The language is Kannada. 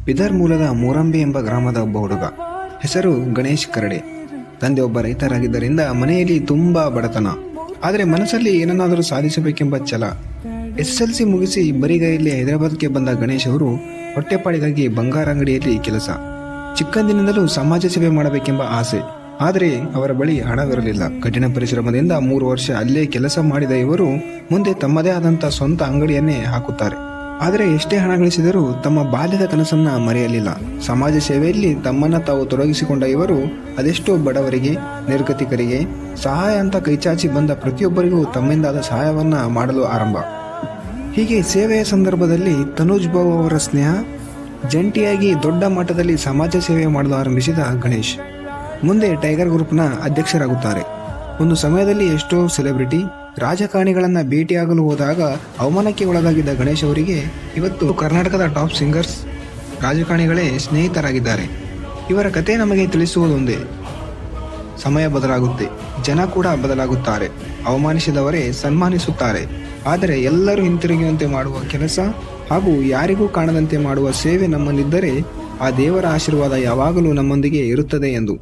ಬಿದರ್ ಮೂಲದ ಮೂರಂಬಿ ಎಂಬ ಗ್ರಾಮದ ಒಬ್ಬ ಹುಡುಗ. ಹೆಸರು ಗಣೇಶ್ ಕರಡೆ. ತಂದೆ ಒಬ್ಬ ರೈತರಾಗಿದ್ದರಿಂದ ಮನೆಯಲ್ಲಿ ತುಂಬಾ ಬಡತನ. ಆದರೆ ಮನಸ್ಸಲ್ಲಿ ಏನನ್ನಾದರೂ ಸಾಧಿಸಬೇಕೆಂಬ ಛಲ. SSLC ಮುಗಿಸಿ ಬರಿಗೈಯಲ್ಲಿ ಹೈದರಾಬಾದ್ಗೆ ಬಂದ ಗಣೇಶ್ ಅವರು ಹೊಟ್ಟೆಪಾಡಿಗಾಗಿ ಬಂಗಾರ ಅಂಗಡಿಯಲ್ಲಿ ಕೆಲಸ. ಚಿಕ್ಕಂದಿನಿಂದಲೂ ಸಮಾಜ ಸೇವೆ ಮಾಡಬೇಕೆಂಬ ಆಸೆ. ಆದರೆ ಅವರ ಬಳಿ ಹಣವಿರಲಿಲ್ಲ. ಕಠಿಣ ಪರಿಶ್ರಮದಿಂದ 3 ವರ್ಷ ಅಲ್ಲೇ ಕೆಲಸ ಮಾಡಿದ ಇವರು ಮುಂದೆ ತಮ್ಮದೇ ಆದಂಥ ಸ್ವಂತ ಅಂಗಡಿಯನ್ನೇ ಹಾಕುತ್ತಾರೆ. ಆದರೆ ಎಷ್ಟೇ ಹಣ ಗಳಿಸಿದರೂ ತಮ್ಮ ಬಾಲ್ಯದ ಕನಸನ್ನ ಮರೆಯಲಿಲ್ಲ. ಸಮಾಜ ಸೇವೆಯಲ್ಲಿ ತಮ್ಮನ್ನ ತಾವು ತೊಡಗಿಸಿಕೊಂಡ ಇವರು ಅದೆಷ್ಟೋ ಬಡವರಿಗೆ, ನಿರ್ಗತಿಕರಿಗೆ ಸಹಾಯ ಅಂತ ಕೈಚಾಚಿ ಬಂದ ಪ್ರತಿಯೊಬ್ಬರಿಗೂ ತಮ್ಮಿಂದಾದ ಸಹಾಯವನ್ನ ಮಾಡಲು ಆರಂಭ. ಹೀಗೆ ಸೇವೆಯ ಸಂದರ್ಭದಲ್ಲಿ ತನುಜ್ ಬಾಬು ಅವರ ಸ್ನೇಹ, ಜಂಟಿಯಾಗಿ ದೊಡ್ಡ ಮಟ್ಟದಲ್ಲಿ ಸಮಾಜ ಸೇವೆ ಮಾಡಲು ಆರಂಭಿಸಿದ ಗಣೇಶ್ ಮುಂದೆ ಟೈಗರ್ ಗ್ರೂಪ್ನ ಅಧ್ಯಕ್ಷರಾಗುತ್ತಾರೆ. ಒಂದು ಸಮಯದಲ್ಲಿ ಎಷ್ಟೋ ಸೆಲೆಬ್ರಿಟಿ, ರಾಜಕಾರಣಿಗಳನ್ನ ಭೇಟಿಯಾಗಲು ಹೋದಾಗ ಅವಮಾನಕ್ಕೆ ಒಳಗಾಗಿದ್ದ ಗಣೇಶ್ ಅವರಿಗೆ ಇವತ್ತು ಕರ್ನಾಟಕದ ಟಾಪ್ ಸಿಂಗರ್ಸ್, ರಾಜಕಾರಣಿಗಳೇ ಸ್ನೇಹಿತರಾಗಿದ್ದಾರೆ. ಇವರ ಕತೆ ನಮಗೆ ತಿಳಿಸುವುದೊಂದೇ, ಸಮಯ ಬದಲಾಗುತ್ತೆ, ಜನ ಕೂಡ ಬದಲಾಗುತ್ತಾರೆ. ಅವಮಾನಿಸಿದವರೇ ಸನ್ಮಾನಿಸುತ್ತಾರೆ. ಆದರೆ ಎಲ್ಲರೂ ಹಿಂತಿರುಗುವಂತೆ ಮಾಡುವ ಕೆಲಸ ಹಾಗೂ ಯಾರಿಗೂ ಕಾಣದಂತೆ ಮಾಡುವ ಸೇವೆ ನಮ್ಮಲ್ಲಿದ್ದರೆ ಆ ದೇವರ ಆಶೀರ್ವಾದ ಯಾವಾಗಲೂ ನಮ್ಮೊಂದಿಗೆ ಇರುತ್ತದೆ ಎಂದು